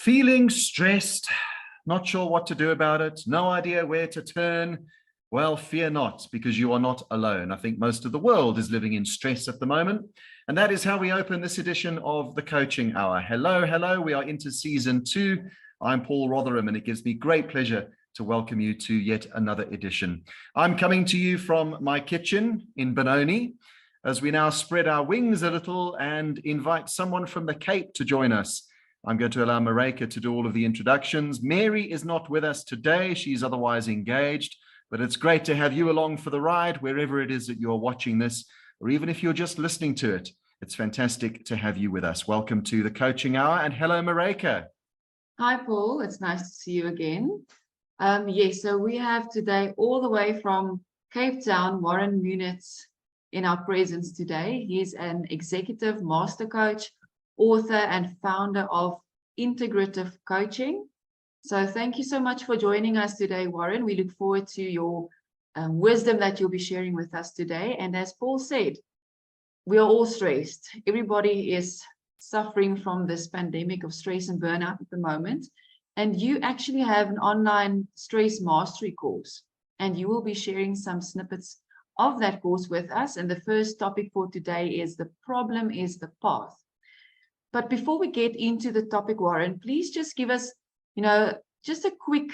Feeling stressed, not sure what to do about it, no idea where to turn. Well, fear not, because you are not alone. I think most of the world is living in stress at the moment. And that is how we open this edition of the Coaching Hour. Hello, hello. We are into season 2. I'm Paul Rotherham, and it gives me great pleasure to welcome you to yet another edition. I'm coming to you from my kitchen in Benoni, as we now spread our wings a little and invite someone from the Cape to join us. I'm going to allow Marika to do all of the introductions. Mary is not with us today. She's otherwise engaged, but it's great to have you along for the ride, wherever it is that you're watching this, or even if you're just listening to it. It's fantastic to have you with us. Welcome to the Coaching Hour, and hello, Marika. Hi, Paul. It's nice to see you again. Yes, so we have today all the way from Cape Town, Warren Munitz in our presence today. He's an executive master coach, author and founder of Integrative Coaching. So thank you so much for joining us today, Warren. We look forward to your wisdom that you'll be sharing with us today. And as Paul said, we are all stressed. Everybody is suffering from this pandemic of stress and burnout at the moment. And you actually have an online stress mastery course, and you will be sharing some snippets of that course with us. And the first topic for today is the problem is the path. But before we get into the topic, Warren, please just give us, just a quick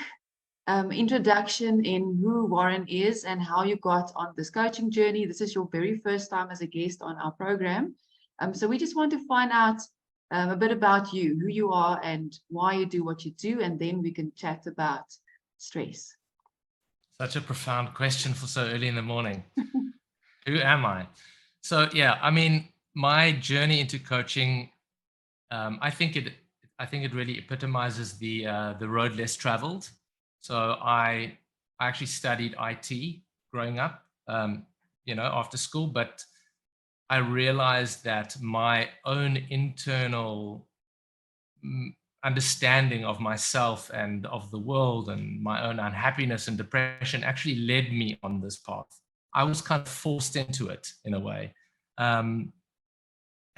introduction in who Warren is and how you got on this coaching journey. This is your very first time as a guest on our program. So we just want to find out a bit about you, who you are and why you do what you do, and then we can chat about stress. Such a profound question for so early in the morning. Who am I? So, my journey into coaching, I think it really epitomizes the road less traveled. So I actually studied IT growing up, after school, but I realized that my own internal understanding of myself and of the world and my own unhappiness and depression actually led me on this path. I was kind of forced into it in a way.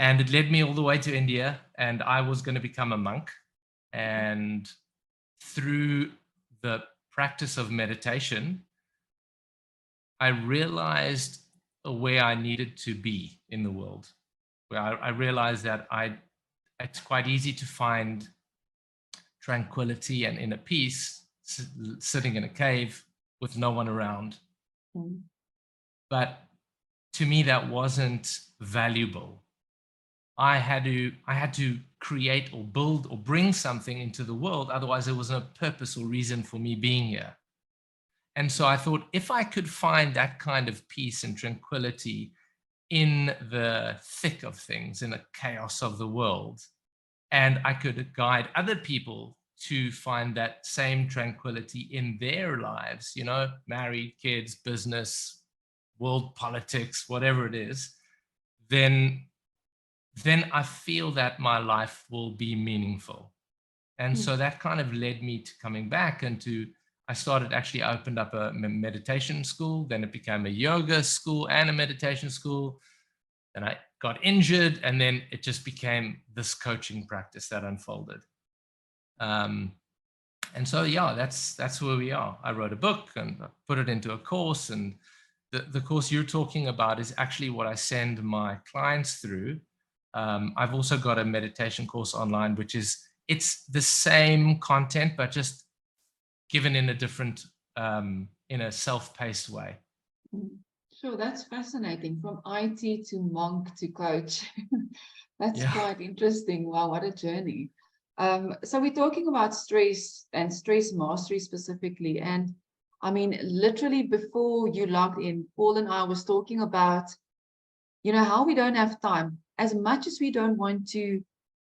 And it led me all the way to India, and I was going to become a monk. And through the practice of meditation, I realized where I needed to be in the world. Where I realized that it's quite easy to find tranquility and inner peace sitting in a cave with no one around. Mm. But to me, that wasn't valuable. I had to create or build or bring something into the world. Otherwise, there was no purpose or reason for me being here. And so I thought, if I could find that kind of peace and tranquility in the thick of things, in the chaos of the world, and I could guide other people to find that same tranquility in their lives, married, kids, business, world politics, whatever it is, then I feel that my life will be meaningful. And so that kind of led me to coming back and I opened up a meditation school, then it became a yoga school and a meditation school. Then I got injured, and then it just became this coaching practice that unfolded. And so, that's where we are. I wrote a book and I put it into a course, and the course you're talking about is actually what I send my clients through. I've also got a meditation course online, it's the same content, but just given in a different, in a self-paced way. Sure, that's fascinating. From IT to monk to coach. That's quite interesting. Wow, what a journey. So we're talking about stress and stress mastery specifically. And literally before you logged in, Paul and I was talking about, how we don't have time. As much as we don't want to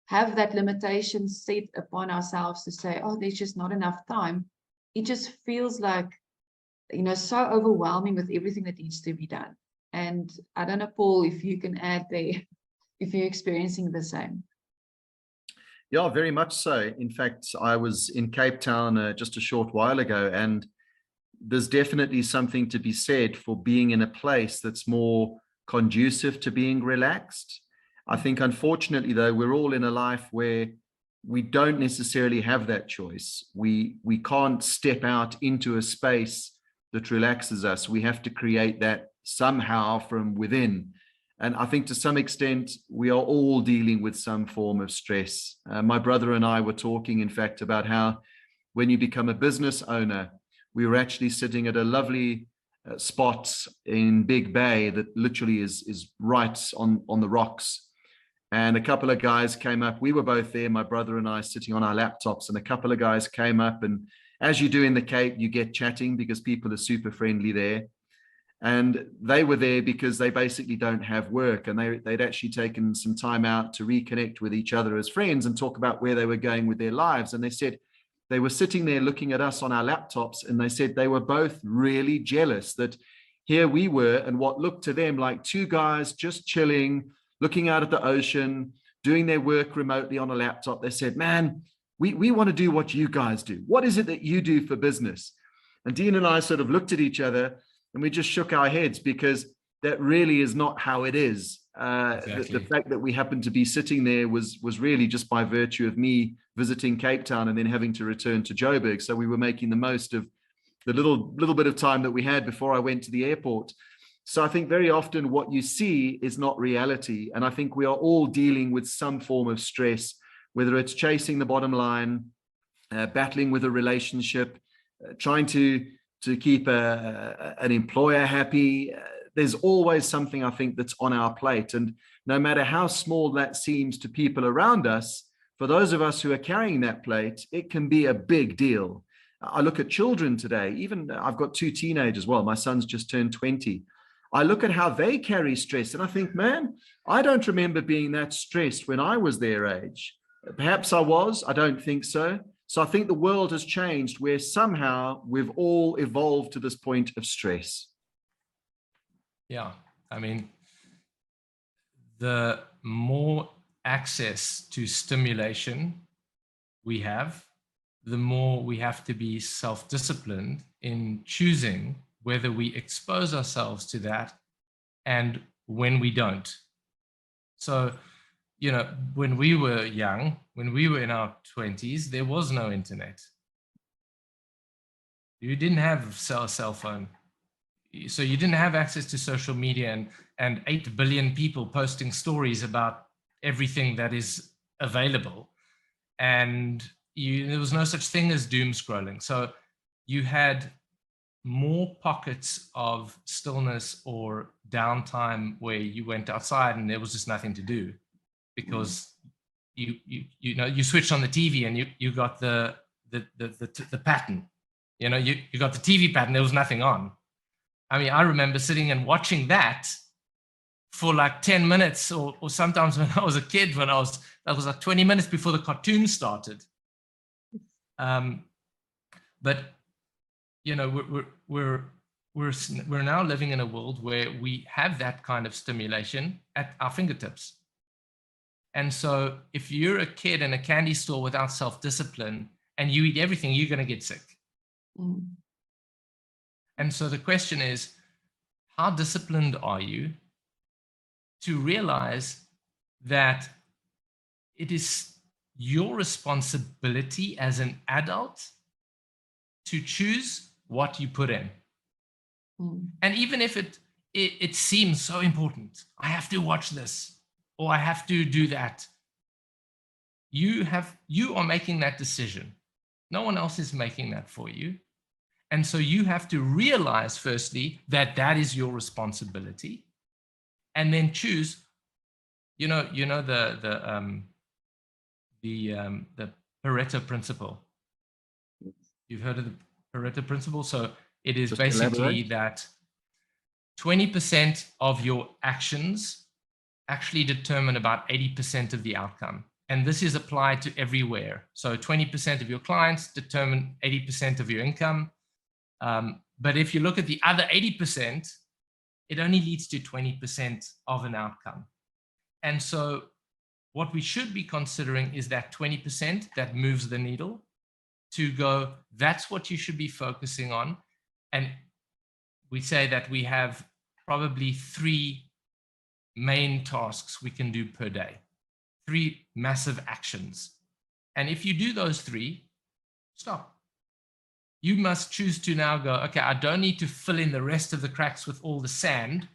have that limitation set upon ourselves to say, oh, there's just not enough time. It just feels like, so overwhelming with everything that needs to be done. And I don't know, Paul, if you can add there, if you're experiencing the same. Yeah, very much so. In fact, I was in Cape Town just a short while ago, and there's definitely something to be said for being in a place that's more conducive to being relaxed. I think, unfortunately, though, we're all in a life where we don't necessarily have that choice. We can't step out into a space that relaxes us. We have to create that somehow from within. And I think to some extent, we are all dealing with some form of stress. My brother and I were talking, in fact, about how when you become a business owner, we were actually sitting at a lovely spot in Big Bay that literally is right on the rocks. And a couple of guys came up. We were both there, my brother and I, sitting on our laptops. And a couple of guys came up. And as you do in the Cape, you get chatting because people are super friendly there. And they were there because they basically don't have work. And they'd actually taken some time out to reconnect with each other as friends and talk about where they were going with their lives. And they said they were sitting there looking at us on our laptops. And they said they were both really jealous that here we were, and what looked to them like two guys just chilling, looking out at the ocean, doing their work remotely on a laptop. They said, man, we want to do what you guys do. What is it that you do for business? And Dean and I sort of looked at each other and we just shook our heads, because that really is not how it is. The fact that we happened to be sitting there was really just by virtue of me visiting Cape Town and then having to return to Joburg. So we were making the most of the little bit of time that we had before I went to the airport. So I think very often what you see is not reality. And I think we are all dealing with some form of stress, whether it's chasing the bottom line, battling with a relationship, trying to keep an employer happy. There's always something, I think, that's on our plate. And no matter how small that seems to people around us, for those of us who are carrying that plate, it can be a big deal. I look at children today, even I've got two teenagers. Well, my son's just turned 20. I look at how they carry stress and I think, man, I don't remember being that stressed when I was their age. Perhaps I was, I don't think so. So I think the world has changed where somehow we've all evolved to this point of stress. Yeah, I mean, the more access to stimulation we have, the more we have to be self-disciplined in choosing whether we expose ourselves to that and when we don't. So, you know, when we were young, when we were in our 20s, there was no internet. You didn't have a cell phone. So you didn't have access to social media and 8 billion people posting stories about everything that is available. And there was no such thing as doom scrolling. So you had more pockets of stillness or downtime where you went outside and there was just nothing to do, because you switched on the TV and you got the pattern, you got the TV pattern, there was nothing on. I mean, I remember sitting and watching that for like 10 minutes or sometimes when I was a kid, that was like 20 minutes before the cartoon started. But you know, we're now living in a world where we have that kind of stimulation at our fingertips. And so if you're a kid in a candy store without self-discipline and you eat everything, you're going to get sick. Mm. And so the question is, how disciplined are you to realize that it is your responsibility as an adult to choose what you put in? Mm. And even if it seems so important, I have to watch this or I have to do that, you are making that decision. No one else is making that for you. And so you have to realize firstly that that is your responsibility, and then choose, the Pareto principle. You've heard of the Pareto principle? So it is basically that 20% of your actions actually determine about 80% of the outcome. And this is applied to everywhere. So 20% of your clients determine 80% of your income. But if you look at the other 80%, it only leads to 20% of an outcome. And so what we should be considering is that 20% that moves the needle, to go, that's what you should be focusing on. And we say that we have probably 3 main tasks we can do per day, 3 massive actions. And if you do those three, stop. You must choose to now go, okay, I don't need to fill in the rest of the cracks with all the sand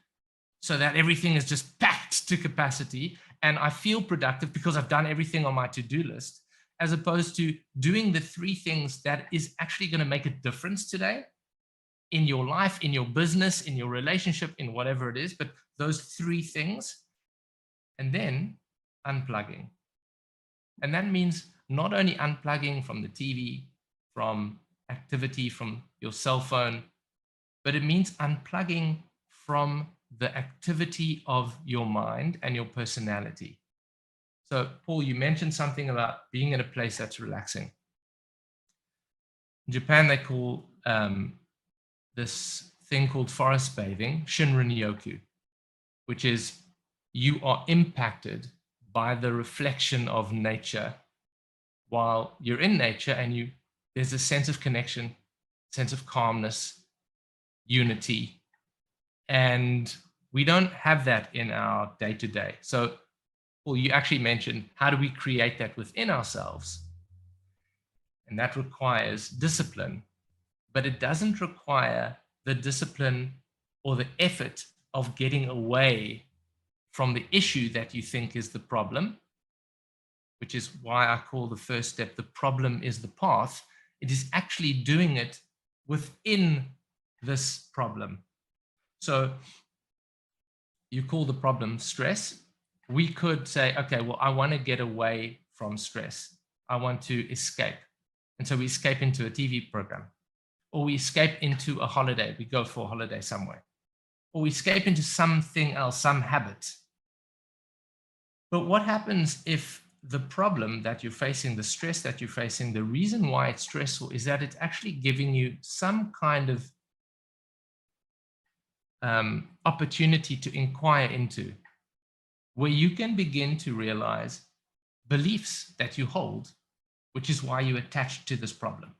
so that everything is just packed to capacity and I feel productive because I've done everything on my to-do list, as opposed to doing the three things that is actually going to make a difference today in your life, in your business, in your relationship, in whatever it is, but those three things, and then unplugging. And that means not only unplugging from the TV, from activity, from your cell phone, but it means unplugging from the activity of your mind and your personality. So, Paul, you mentioned something about being in a place that's relaxing. In Japan, they call this thing called forest bathing Shinrin-yoku, which is you are impacted by the reflection of nature while you're in nature, and there's a sense of connection, sense of calmness, unity. And we don't have that in our day-to-day. So, Paul, you actually mentioned, how do we create that within ourselves? And that requires discipline, but it doesn't require the discipline or the effort of getting away from the issue that you think is the problem, which is why I call the first step, the problem is the path. It is actually doing it within this problem. So you call the problem stress. We could say, okay, well, I want to get away from stress. I want to escape. And so we escape into a TV program, or we escape into a holiday. We go for a holiday somewhere, or we escape into something else, some habit. But what happens if the problem that you're facing, the stress that you're facing, the reason why it's stressful is that it's actually giving you some kind of opportunity to inquire into, where you can begin to realize beliefs that you hold, which is why you're attached to this problem.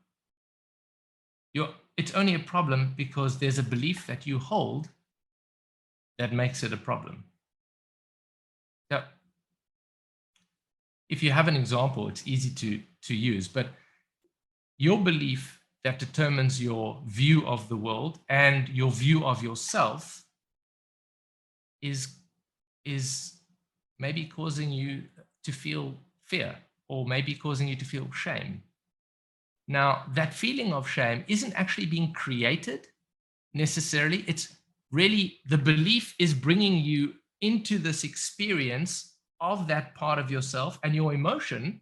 It's only a problem because there's a belief that you hold that makes it a problem. Now, if you have an example, it's easy to use, but your belief that determines your view of the world and your view of yourself is maybe causing you to feel fear, or maybe causing you to feel shame. Now, that feeling of shame isn't actually being created necessarily. It's really the belief is bringing you into this experience of that part of yourself, and your emotion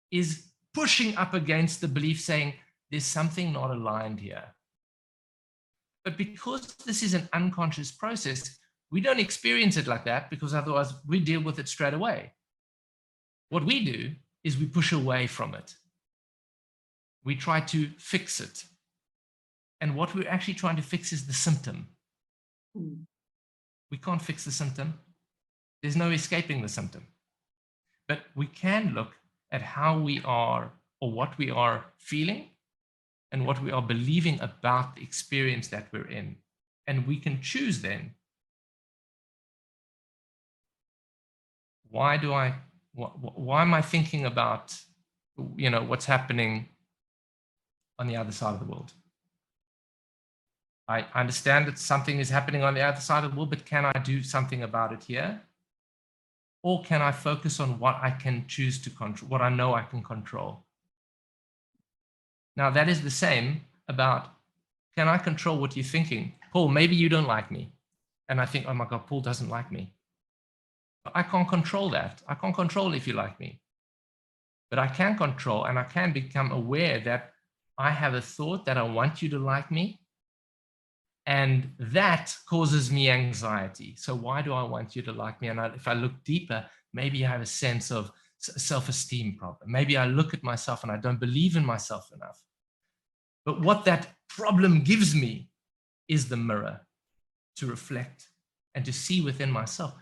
is pushing up against the belief saying, there's something not aligned here. But because this is an unconscious process, we don't experience it like that, because otherwise we deal with it straight away. What we do is we push away from it. We try to fix it. And what we're actually trying to fix is the symptom. We can't fix the symptom. There's no escaping the symptom. But we can look at how we are, or what we are feeling, and what we are believing about the experience that we're in. And we can choose then, why am I thinking about, what's happening on the other side of the world? I understand that something is happening on the other side of the world, but can I do something about it here? Or can I focus on what I can choose to control, what I know I can control? Now, that is the same about, can I control what you're thinking? Paul, maybe you don't like me. And I think, oh my God, Paul doesn't like me. But I can't control that. I can't control if you like me. But I can control, and I can become aware that I have a thought that I want you to like me. And that causes me anxiety. So why do I want you to like me? And if I look deeper, maybe I have a sense of self-esteem problem. Maybe I look at myself and I don't believe in myself enough. But what that problem gives me is the mirror to reflect and to see within myself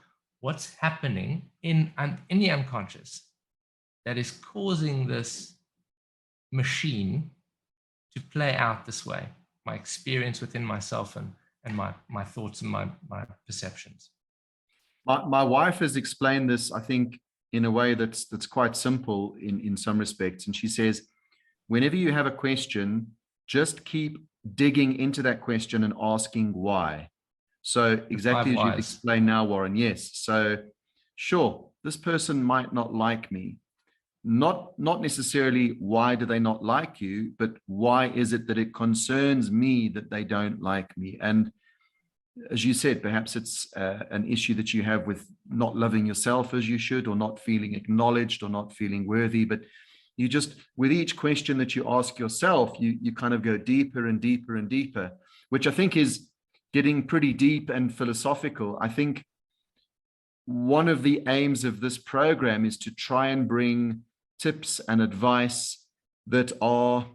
what's happening in the unconscious that is causing this machine to play out this way. My experience within myself and my thoughts and my perceptions. My wife has explained this, I think, in a way that's quite simple in some respects. And she says, whenever you have a question, just keep digging into that question and asking why. So exactly as you've explained now, Warren, yes. So sure, this person might not like me. Not necessarily why do they not like you, but why is it that it concerns me that they don't like me? And as you said, perhaps it's an issue that you have with not loving yourself as you should, or not feeling acknowledged, or not feeling worthy. But you just, with each question that you ask yourself, you kind of go deeper and deeper and deeper, which I think is getting pretty deep and philosophical. I think one of the aims of this program is to try and bring tips and advice that are,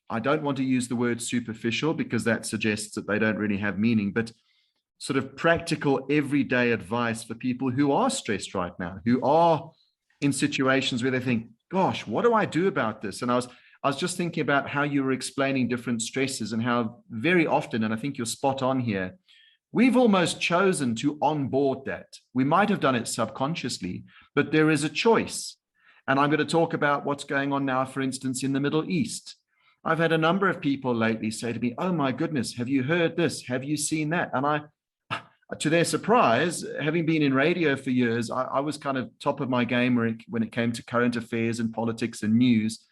I don't want to use the word superficial because that suggests that they don't really have meaning, but sort of practical everyday advice for people who are stressed right now, who are in situations where they think, gosh, what do I do about this? And I was just thinking about how you were explaining different stresses and how very often, and I think you're spot on here, we've almost chosen to onboard that. We might have done it subconsciously, but there is a choice. And I'm going to talk about what's going on now, for instance, in the Middle East. I've had a number of people lately say to me, oh my goodness, have you heard this? Have you seen that? And to their surprise, having been in radio for years, I was kind of top of my game when it came to current affairs and politics and news.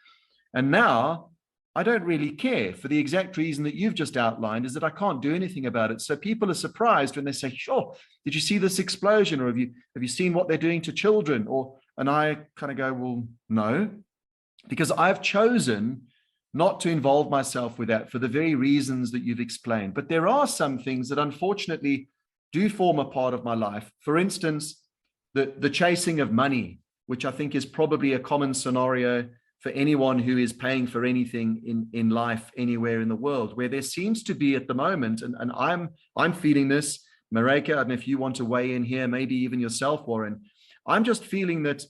And now I don't really care, for the exact reason that you've just outlined, is that I can't do anything about it. So people are surprised when they say, sure, did you see this explosion? Or have you seen what they're doing to children? And I kind of go, well, no, because I've chosen not to involve myself with that for the very reasons that you've explained. But there are some things that unfortunately do form a part of my life. For instance, the chasing of money, which I think is probably a common scenario for anyone who is paying for anything in life anywhere in the world, where there seems to be at the moment, and I'm feeling this, Mareka, I don't know if you want to weigh in here, maybe even yourself, Warren. I'm just feeling that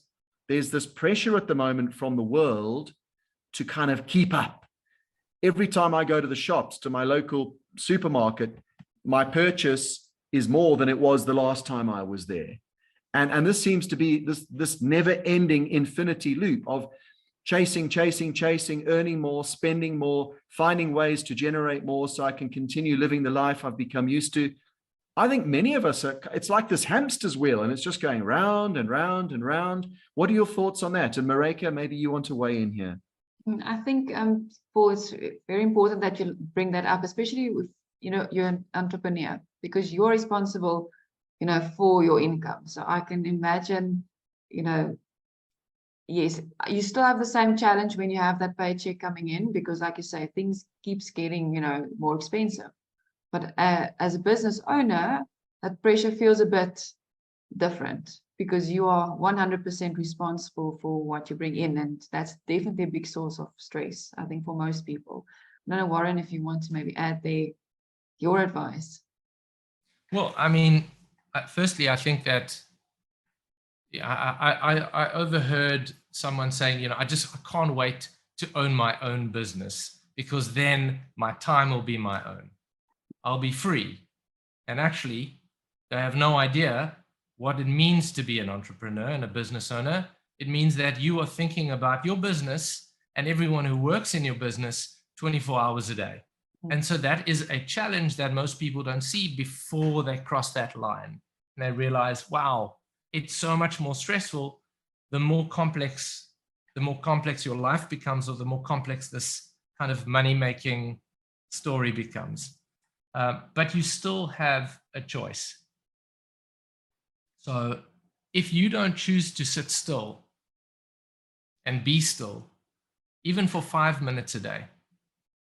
there's this pressure at the moment from the world to kind of keep up. Every time I go to the shops, to my local supermarket, my purchase is more than it was the last time I was there. And this seems to be this never-ending infinity loop of chasing, earning more, spending more, finding ways to generate more so I can continue living the life I've become used to. I think many of us it's like this hamster's wheel, and it's just going round and round and round. What are your thoughts on that? And Mareka, maybe you want to weigh in here. I think, Paul, it's very important that you bring that up, especially with, you're an entrepreneur, because you're responsible, for your income. So I can imagine, yes, you still have the same challenge when you have that paycheck coming in, because like you say, things keeps getting, more expensive. But as a business owner, that pressure feels a bit different, because you are 100% responsible for what you bring in. And that's definitely a big source of stress, I think, for most people. I don't know, Warren, if you want to maybe add your advice. Well, I mean, firstly, I think that I overheard someone saying, I can't wait to own my own business, because then my time will be my own. I'll be free. And actually, they have no idea what it means to be an entrepreneur and a business owner. It means that you are thinking about your business and everyone who works in your business 24 hours a day. And so that is a challenge that most people don't see before they cross that line. And they realize, wow, it's so much more stressful. The more complex your life becomes, or the more complex this kind of money-making story becomes. But you still have a choice. So if you don't choose to sit still and be still, even for 5 minutes a day,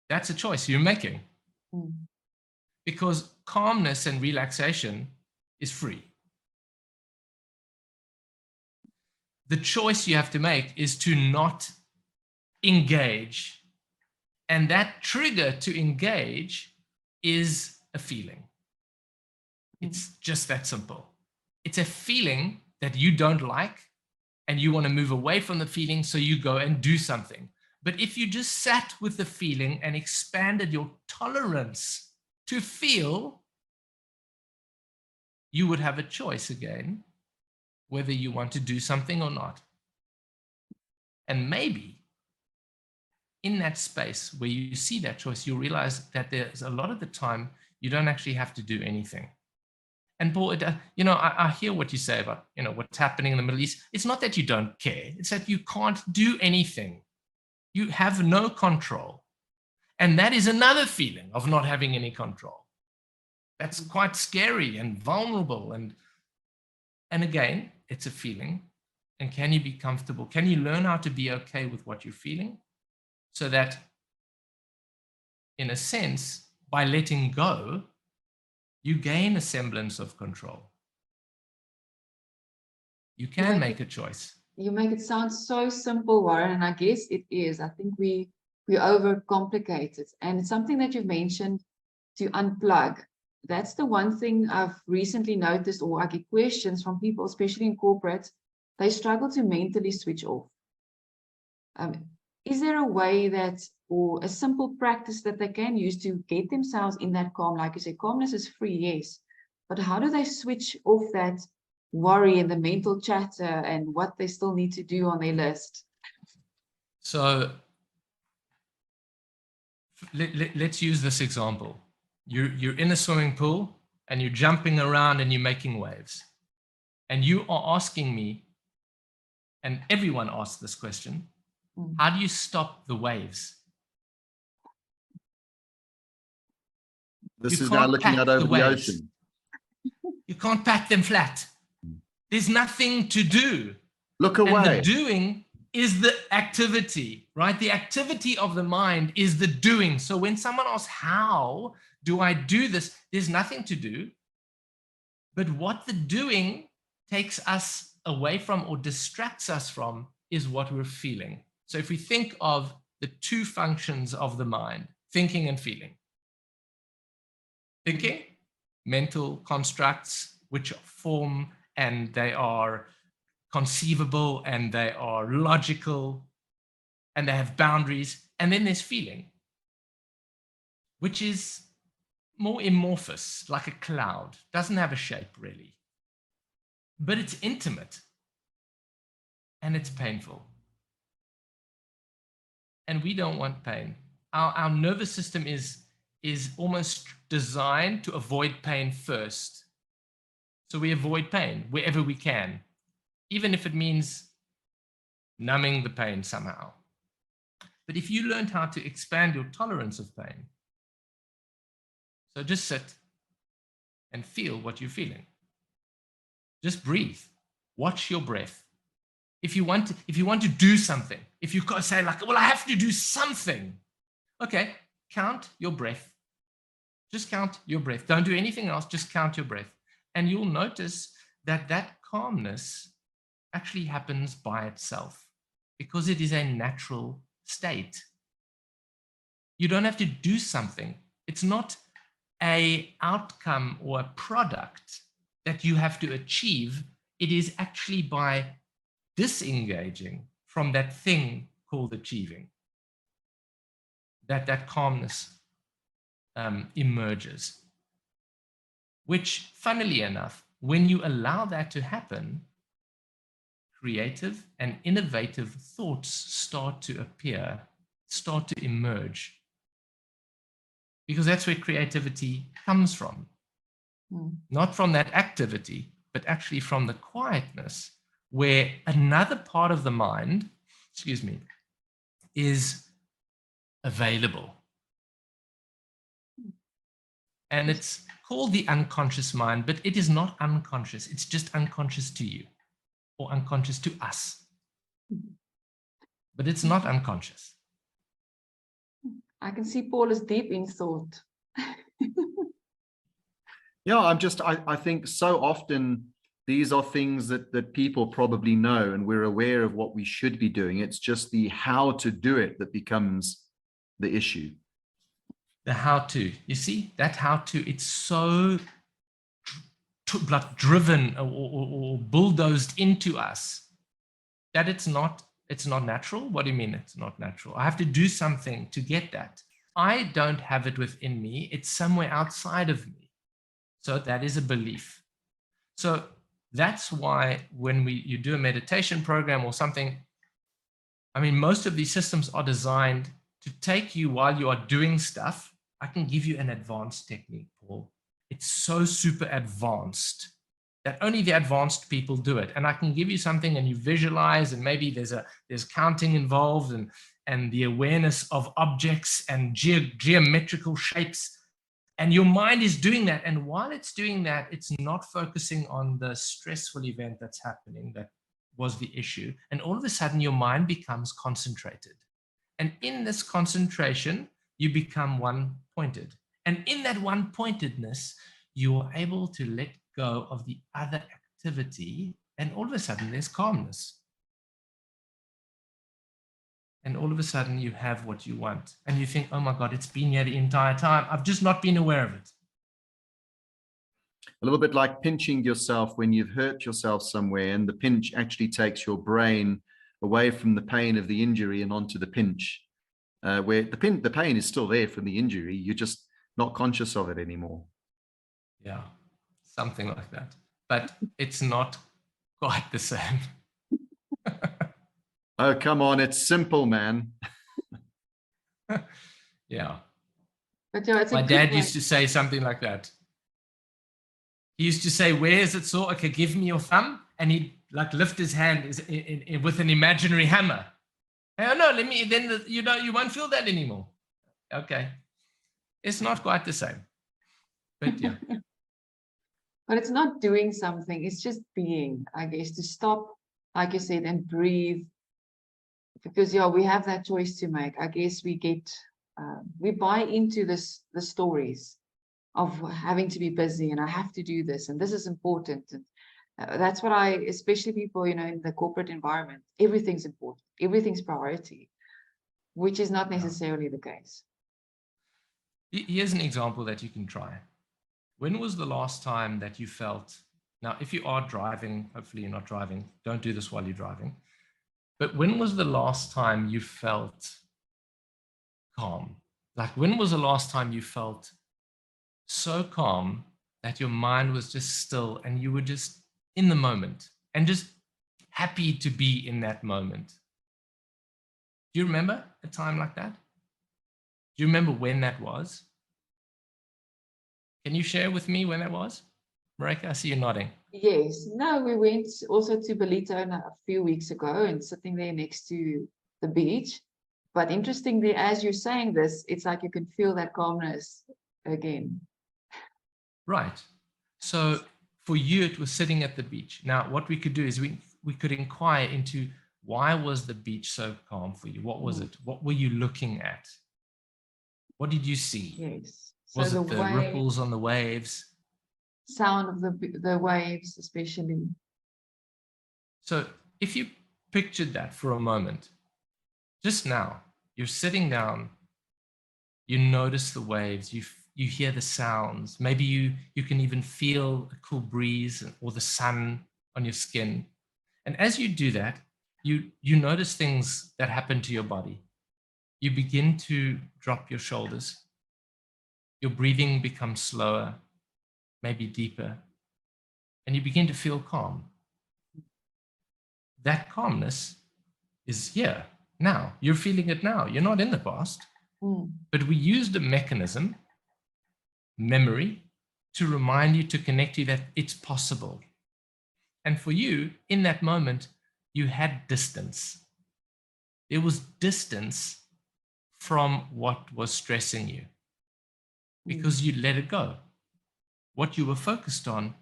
that's a choice you're making. Because calmness and relaxation is free. The choice you have to make is to not engage. And that trigger to engage is a feeling. It's just that simple. It's a feeling that you don't like, and you want to move away from the feeling, so you go and do something. But if you just sat with the feeling and expanded your tolerance to feel, you would have a choice again whether you want to do something or not. And maybe in that space where you see that choice, you realize that there's a lot of the time you don't actually have to do anything. And Paul, I hear what you say about, what's happening in the Middle East. It's not that you don't care. It's that you can't do anything. You have no control. And that is another feeling of not having any control. That's quite scary and vulnerable. And again, it's a feeling. And can you be comfortable? Can you learn how to be okay with what you're feeling? So that, in a sense, by letting go, you gain a semblance of control. You can make a choice. You make it sound so simple, Warren, and I guess it is. I think we overcomplicate it. And it's something that you've mentioned, to unplug. That's the one thing I've recently noticed, or I get questions from people, especially in corporate. They struggle to mentally switch off. Is there a way that, or a simple practice that they can use to get themselves in that calm? Like you say, calmness is free, yes. But how do they switch off that worry and the mental chatter and what they still need to do on their list? So let's use this example. You're in a swimming pool and you're jumping around and you're making waves. And you are asking me, and everyone asks this question, how do you stop the waves? This is now looking out over the ocean. You can't pat them flat. There's nothing to do. Look away. And the doing is the activity, right? The activity of the mind is the doing. So when someone asks, how do I do this? There's nothing to do. But what the doing takes us away from or distracts us from is what we're feeling. So if we think of the two functions of the mind, thinking and feeling. Thinking, mental constructs which form and they are conceivable and they are logical and they have boundaries. And then there's feeling, which is more amorphous, like a cloud, doesn't have a shape really, but it's intimate and it's painful. And we don't want pain. Our nervous system is almost designed to avoid pain first. So we avoid pain wherever we can, even if it means numbing the pain somehow. But if you learned how to expand your tolerance of pain, so just sit and feel what you're feeling. Just breathe. Watch your breath. If you want to do something, if you say like, well, I have to do something. Okay, count your breath. Just count your breath. Don't do anything else. Just count your breath. And you'll notice that that calmness actually happens by itself because it is a natural state. You don't have to do something. It's not an outcome or a product that you have to achieve. It is actually by disengaging from that thing called achieving that calmness emerges, which, funnily enough, when you allow that to happen, creative and innovative thoughts start to appear, start to emerge, because that's where creativity comes from. Not from that activity, but actually from the quietness where another part of the mind, is available. And it's called the unconscious mind, but it is not unconscious. It's just unconscious to you or unconscious to us. But it's not unconscious. I can see Paul is deep in thought. Yeah, I think so often these are things that people probably know and we're aware of what we should be doing. It's just the how to do it that becomes the issue. The how to, you see, that how to, it's so like driven or bulldozed into us that it's not natural. What do you mean it's not natural? I have to do something to get that. I don't have it within me. It's somewhere outside of me. So that is a belief. So That's why when you do a meditation program or something, I mean, most of these systems are designed to take you while you are doing stuff. I can give you an advanced technique, Paul. It's so super advanced that only the advanced people do it. And I can give you something and you visualize, and maybe there's counting involved and the awareness of objects and geometrical shapes. And your mind is doing that. And while it's doing that, it's not focusing on the stressful event that's happening, that was the issue. And all of a sudden, your mind becomes concentrated. And in this concentration, you become one-pointed. And in that one-pointedness, you are able to let go of the other activity. And all of a sudden, there's calmness. And all of a sudden, you have what you want. And you think, oh my God, it's been here the entire time. I've just not been aware of it. A little bit like pinching yourself when you've hurt yourself somewhere, and the pinch actually takes your brain away from the pain of the injury and onto the pinch, where the pain is still there from the injury. You're just not conscious of it anymore. Yeah, something like that. But it's not quite the same. Oh, come on. It's simple, man. Yeah. But yeah, it's My dad used to say something like that. He used to say, where is it sore? Okay, give me your thumb. And he'd like lift his hand with an imaginary hammer. Oh no, let me, then you won't feel that anymore. Okay. It's not quite the same. But yeah. But it's not doing something. It's just being, I guess, to stop, like you said, and breathe. Because yeah, we have that choice to make. I guess we buy into the stories of having to be busy, and I have to do this, and this is important. And that's what especially people, in the corporate environment, everything's important, everything's priority, which is not necessarily the case. Here's an example that you can try. When was the last time that you felt, now if you are driving, hopefully you're not driving, don't do this while you're driving, but when was the last time you felt calm? Like, when was the last time you felt so calm that your mind was just still and you were just in the moment and just happy to be in that moment? Do you remember a time like that? Do you remember when that was? Can you share with me when that was? Marika, I see you nodding. Yes. No, we went also to Ballito a few weeks ago and sitting there next to the beach. But interestingly, as you're saying this, it's like you can feel that calmness again. Right. So for you, it was sitting at the beach. Now, what we could do is we could inquire into, why was the beach so calm for you? What was it? What were you looking at? What did you see? Yes. So was it the ripples on the waves? Sound of the waves, especially. So if you pictured that for a moment, just now, you're sitting down, you notice the waves, you hear the sounds, maybe you can even feel a cool breeze or the sun on your skin. And as you do that, you notice things that happen to your body. You begin to drop your shoulders. Your breathing becomes slower, maybe deeper, and you begin to feel calm. That calmness is here now. You're feeling it now. You're not in the past. But we used a mechanism, memory, to remind you, to connect you that it's possible. And for you, in that moment, you had distance. There was distance from what was stressing you because you let it go. What you were focused on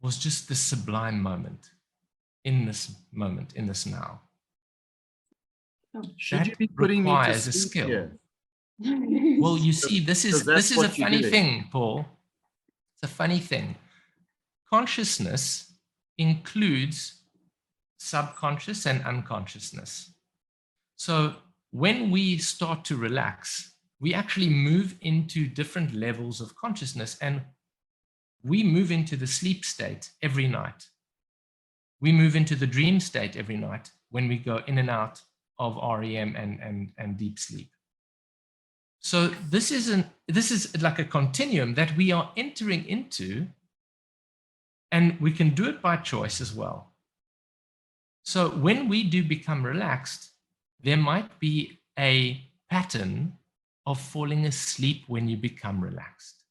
was just the sublime moment, in this now. Should you be putting me to a skill. Here? Well, you see, this is a funny thing, Paul. It's a funny thing. Consciousness includes subconscious and unconsciousness. So when we start to relax, we actually move into different levels of consciousness, and we move into the sleep state every night. We move into the dream state every night when we go in and out of REM and deep sleep. So this is like a continuum that we are entering into And we can do it by choice as well. So when we do become relaxed, there might be a pattern of falling asleep when you become relaxed.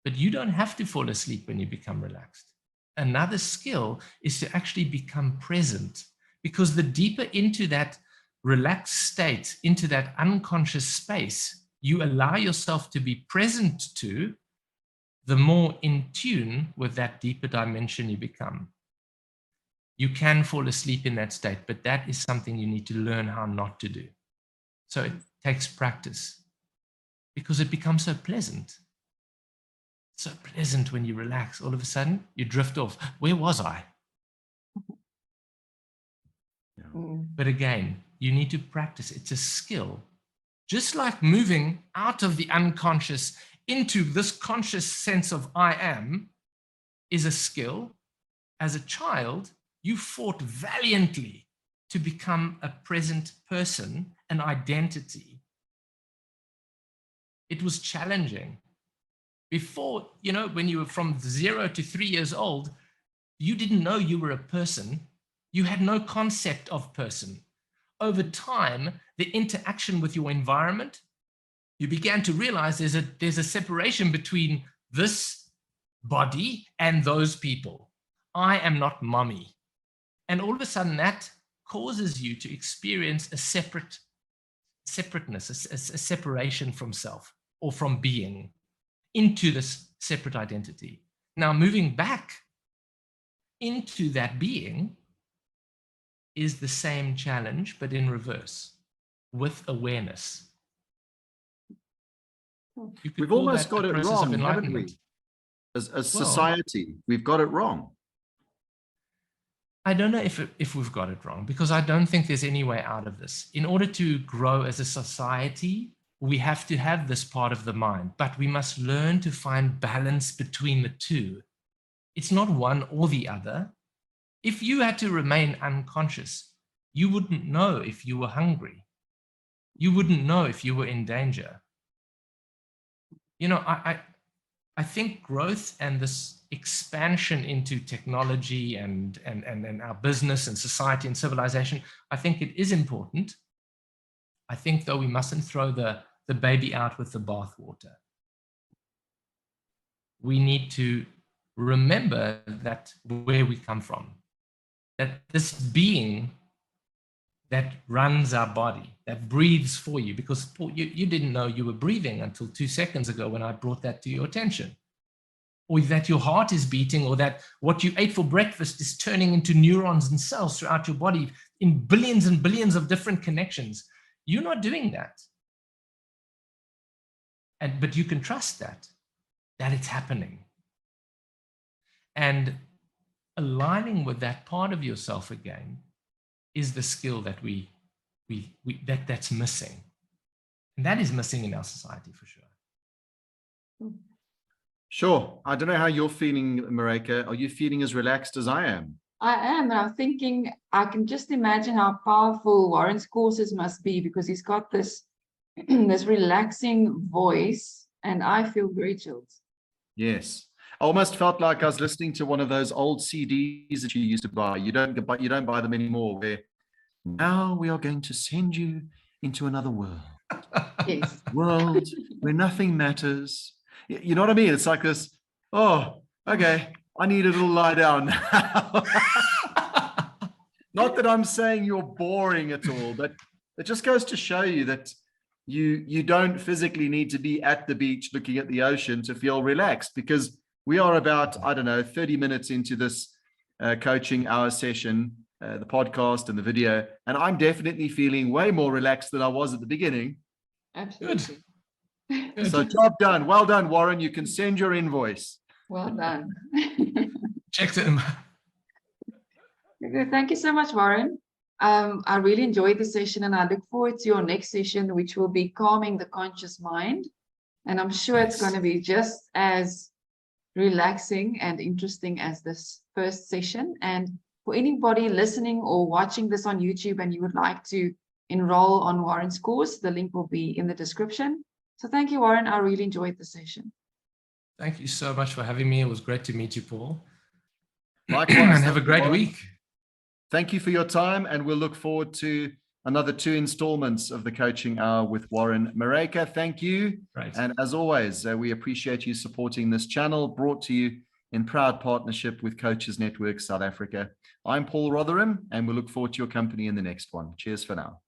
But you don't have to fall asleep when you become relaxed. Another skill is to actually become present, because the deeper into that relaxed state, into that unconscious space, you allow yourself to be present to, the more in tune with that deeper dimension you become. You can fall asleep in that state, but that is something you need to learn how not to do. So it takes practice, because it becomes so pleasant. So pleasant when you relax. All of a sudden, you drift off. Where was I? But again, you need to practice. It's a skill. Just like moving out of the unconscious into this conscious sense of I am is a skill. As a child, you fought valiantly to become a present person, an identity. It was challenging. Before, when you were from 0 to 3 years old, you didn't know you were a person. You had no concept of person. Over time, the interaction with your environment, you began to realize there's a separation between this body and those people. I am not mommy. And all of a sudden that causes you to experience a separateness, a separation from self or from being into this separate identity. Now, moving back into that being is the same challenge, but in reverse, with awareness. We've almost got it wrong, haven't we? As society, we've got it wrong. I don't know if we've got it wrong, because I don't think there's any way out of this. In order to grow as a society, we have to have this part of the mind, but we must learn to find balance between the two. It's not one or the other. If you had to remain unconscious, you wouldn't know if you were hungry. You wouldn't know if you were in danger. I think growth and this expansion into technology and our business and society and civilization, I think it is important. I think, though, we mustn't throw the baby out with the bathwater. We need to remember that where we come from, that this being that runs our body, that breathes for you, because Paul, you didn't know you were breathing until 2 seconds ago when I brought that to your attention. Or that your heart is beating, or that what you ate for breakfast is turning into neurons and cells throughout your body in billions and billions of different connections. You're not doing that. But you can trust that it's happening. And aligning with that part of yourself again is the skill that that's missing. And that is missing in our society for sure. Sure. I don't know how you're feeling, Marika. Are you feeling as relaxed as I am? I am. And I'm thinking, I can just imagine how powerful Warren's courses must be, because he's got this, this relaxing voice, and I feel very chilled. Yes. I almost felt like I was listening to one of those old CDs that you used to buy. You don't buy them anymore, where now we are going to send you into another world. Yes. World where nothing matters. You know what I mean? It's like this, oh, okay, I need a little lie down now. Not that I'm saying you're boring at all, but it just goes to show you that you don't physically need to be at the beach looking at the ocean to feel relaxed, because we are about, 30 minutes into this coaching hour session, the podcast and the video, and I'm definitely feeling way more relaxed than I was at the beginning. Absolutely. Good. So job done. Well done, Warren. You can send your invoice. Well done. Check them. Thank you so much, Warren. I really enjoyed the session, and I look forward to your next session, which will be calming the conscious mind. And I'm sure it's going to be just as relaxing and interesting as this first session. And for anybody listening or watching this on YouTube and you would like to enroll on Warren's course, the link will be in the description. So thank you, Warren. I really enjoyed the session. Thank you so much for having me. It was great to meet you, Paul. Likewise. And have a great week. Thank you for your time, and we'll look forward to another 2 installments of the Coaching Hour with Warren Mareka. Thank you. Right. And as always, we appreciate you supporting this channel, brought to you in proud partnership with Coaches Network South Africa. I'm Paul Rotherham, and we look forward to your company in the next one. Cheers for now.